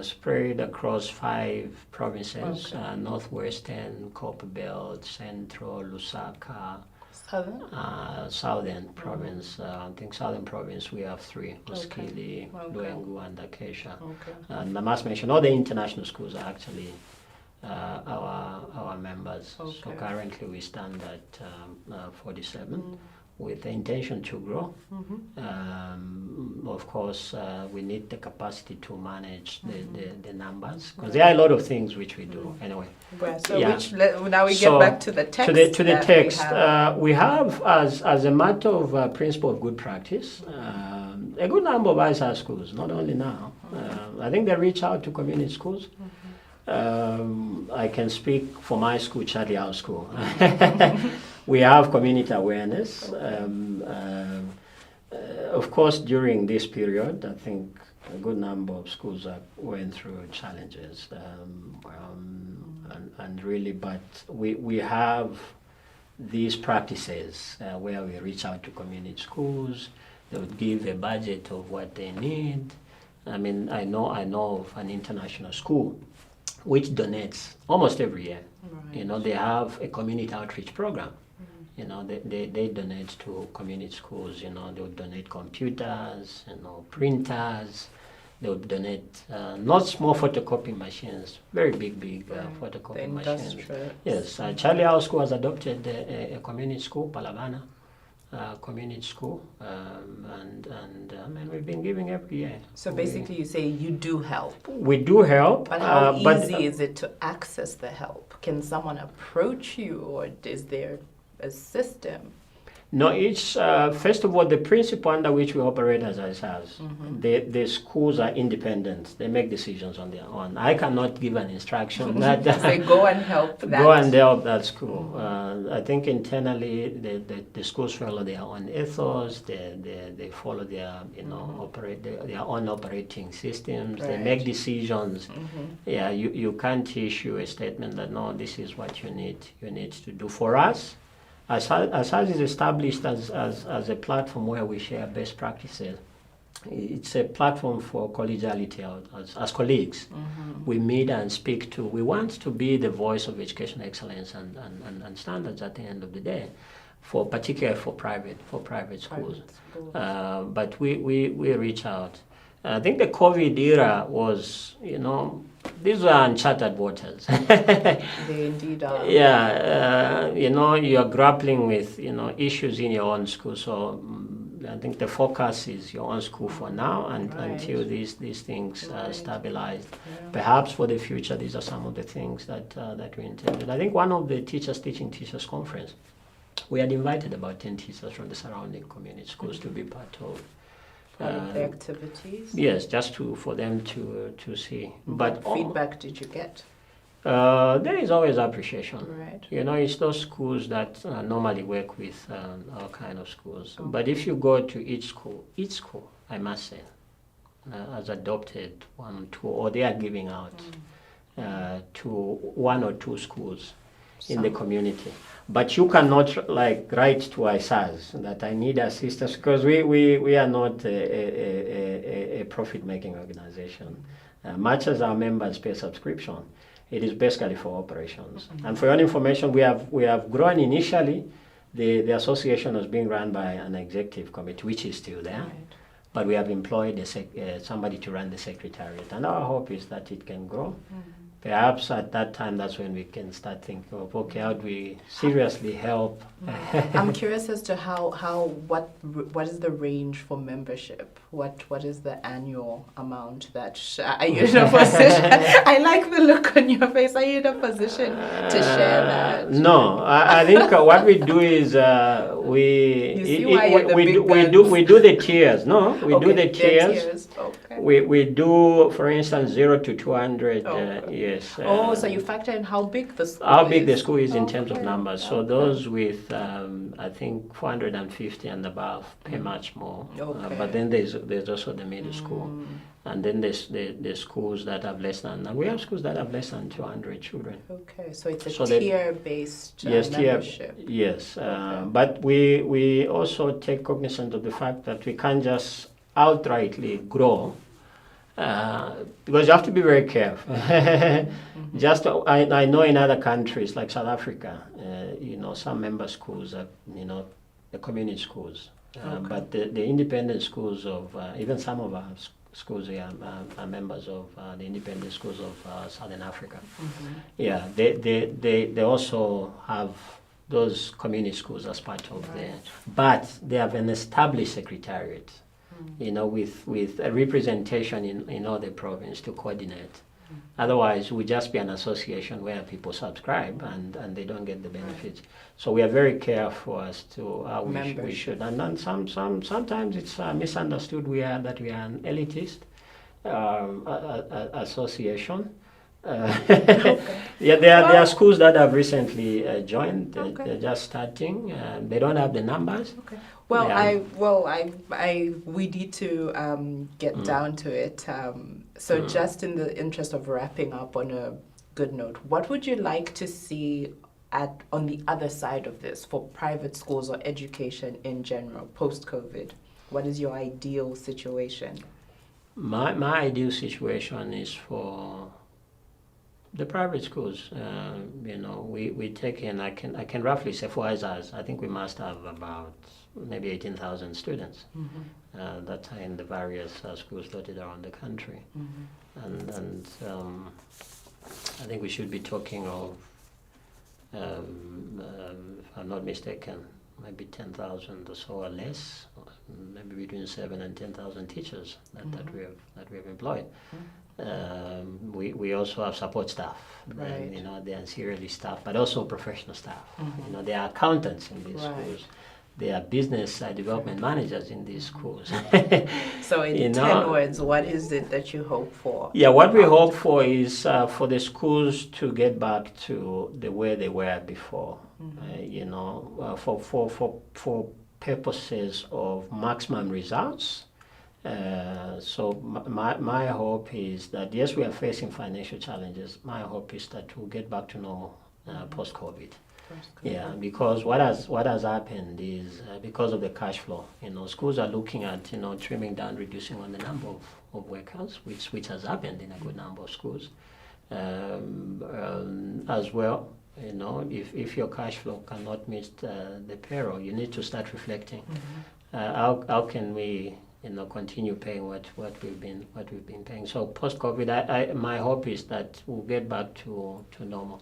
Speaker 2: spread across 5 provinces: Northwestern, Copperbelt, Central, Lusaka. Southern province. I think Southern province we have 3: Uskili, Luengu, and Acacia. And I must mention all the international schools are actually our members. So currently we stand at 47. With the intention to grow. Of course, we need the capacity to manage the numbers, because there are a lot of things which we do anyway.
Speaker 1: So now we get back to the text.
Speaker 2: To the text, we have as a matter of principle of good practice, a good number of ISA schools, not only now. I think they reach out to community schools. I can speak for my school, Charlie House School. We have community awareness. Of course, during this period, I think a good number of schools went through challenges, and really, but we have these practices where we reach out to community schools. They would give a budget of what they need. I mean, I know of an international school which donates almost every year. Right. You know, they have a community outreach program. You know, they donate to community schools. You know, they would donate computers, printers. They would donate not small photocopy machines, very big photocopy machines. Yes, Charlie House School has adopted a community school, Palavana Community School, and I mean, we've been giving every year.
Speaker 1: So basically you say you do help.
Speaker 2: We do help.
Speaker 1: But how easy is it to access the help? Can someone approach you, or is there a system?
Speaker 2: No, it's first of all the principle under which we operate as ISAS. The schools are independent; they make decisions on their own. I cannot give an instruction that
Speaker 1: say go and help that.
Speaker 2: Go and help that school. I think internally the schools follow their own ethos. They follow their operate their own operating systems. Right. They make decisions. Yeah, you can't issue a statement that no, this is what you need to do. For us, ISAS is established as a platform where we share best practices. It's a platform for collegiality as colleagues. we meet and speak to. We want to be the voice of education excellence and standards at the end of the day, particularly for private schools. But we reach out. I think the COVID era was, these were uncharted waters.
Speaker 1: They indeed are.
Speaker 2: Yeah, you are grappling with, issues in your own school. So I think the focus is your own school for now, and until these things stabilize. Yeah. Perhaps for the future, these are some of the things that we intended. I think one of the teaching teachers conference, we had invited about 10 teachers from the surrounding community schools to be part of
Speaker 1: the activities.
Speaker 2: Yes, just for them to see. But
Speaker 1: what feedback did you get?
Speaker 2: There is always appreciation.
Speaker 1: Right.
Speaker 2: It's those schools that normally work with our kind of schools. But if you go to each school, I must say, has adopted 1 or 2, or they are giving out to 1 or 2 schools in the community. But you cannot write to ISAS that I need assistance, because we are not a profit-making organization. Much as our members pay subscription, it is basically for operations. And for your information, we have grown initially. The association was being run by an executive committee, which is still there. Right. But we have employed somebody to run the secretariat. And our hope is that it can grow. Perhaps at that time, that's when we can start thinking of, okay, how do we seriously help?
Speaker 1: I'm curious as to what is the range for membership? What is the annual amount that are you in a position? I like the look on your face. Are you in a position to share that?
Speaker 2: No, I think what we do is we do the tiers. No, we do the tiers. Okay. We do, for instance, 0 to 200. Yes.
Speaker 1: So you factor in how big the school is.
Speaker 2: How big the school is in terms of numbers. So those with, I think, 450 and above pay much more. Okay. But then there's also the middle school. And then there's the schools that have less than, and we have schools that have less than 200 children.
Speaker 1: Okay, so it's a tier-based membership.
Speaker 2: Yes, but we also take cognizance of the fact that we can't just outrightly grow, because you have to be very careful. I know in other countries like South Africa, some member schools are, the community schools, but the independent schools of, even some of our schools here are members of the independent schools of Southern Africa. Yeah, they also have those community schools as part of there, but they have an established secretariat, with a representation in all the province to coordinate. Otherwise, it would just be an association where people subscribe and they don't get the benefits. So we are very careful as to how we should. And then sometimes it's misunderstood that we are an elitist association. Yeah, there are schools that have recently joined. They're just starting. They don't have the numbers.
Speaker 1: Okay. Well, we need to get down to it. So just in the interest of wrapping up on a good note, what would you like to see on the other side of this for private schools or education in general post-COVID? What is your ideal situation?
Speaker 2: My ideal situation is for the private schools. We take in, I can roughly say for ISAS, I think we must have about maybe 18,000 students that are in the various schools dotted around the country. And I think we should be talking of, if I'm not mistaken, maybe 10,000 or so or less, maybe between 7,000 and 10,000 teachers that we have employed. We also have support staff, the ancillary staff, but also professional staff. There are accountants in these schools. There are business development managers in these schools.
Speaker 1: So in 10 words, what is it that you hope for?
Speaker 2: Yeah, what we hope for is for the schools to get back to the way they were before, for purposes of maximum results. So my hope is that, yes, we are facing financial challenges. My hope is that we'll get back to normal post-COVID. Yeah, because what has happened is because of the cash flow, schools are looking at trimming down, reducing on the number of workers, which has happened in a good number of schools, as well. If your cash flow cannot meet the payroll, you need to start reflecting. How can we continue paying what we've been paying. So post-COVID, my hope is that we'll get back to normal.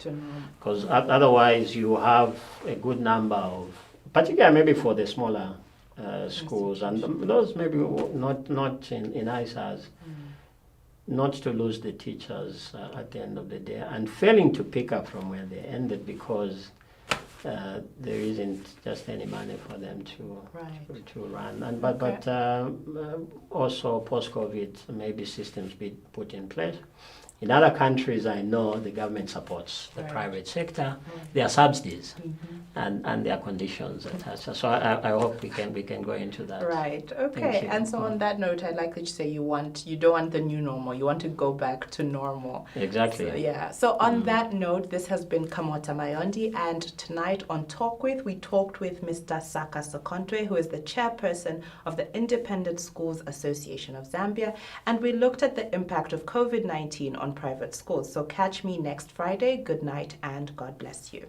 Speaker 2: Because otherwise, you have a good number of, particularly maybe for the smaller schools, and those maybe not in ISAs, not to lose the teachers at the end of the day, and failing to pick up from where they ended because there isn't just any money for them to run. And but also post-COVID, maybe systems be put in place. In other countries, I know the government supports the private sector. There are subsidies and there are conditions attached. So I hope we can go into that.
Speaker 1: Right. Okay. And so on that note, I'd like to say you don't want the new normal. You want to go back to normal.
Speaker 2: Exactly.
Speaker 1: So, yeah. So on that note, this has been KAMOTA Mayondi, and tonight on Talk With, we talked with Mr. SAKA SOKONTWE, who is the chairperson of the Independent Schools Association of Zambia, and we looked at the impact of COVID-19 on private schools. So catch me next Friday. Good night and God bless you.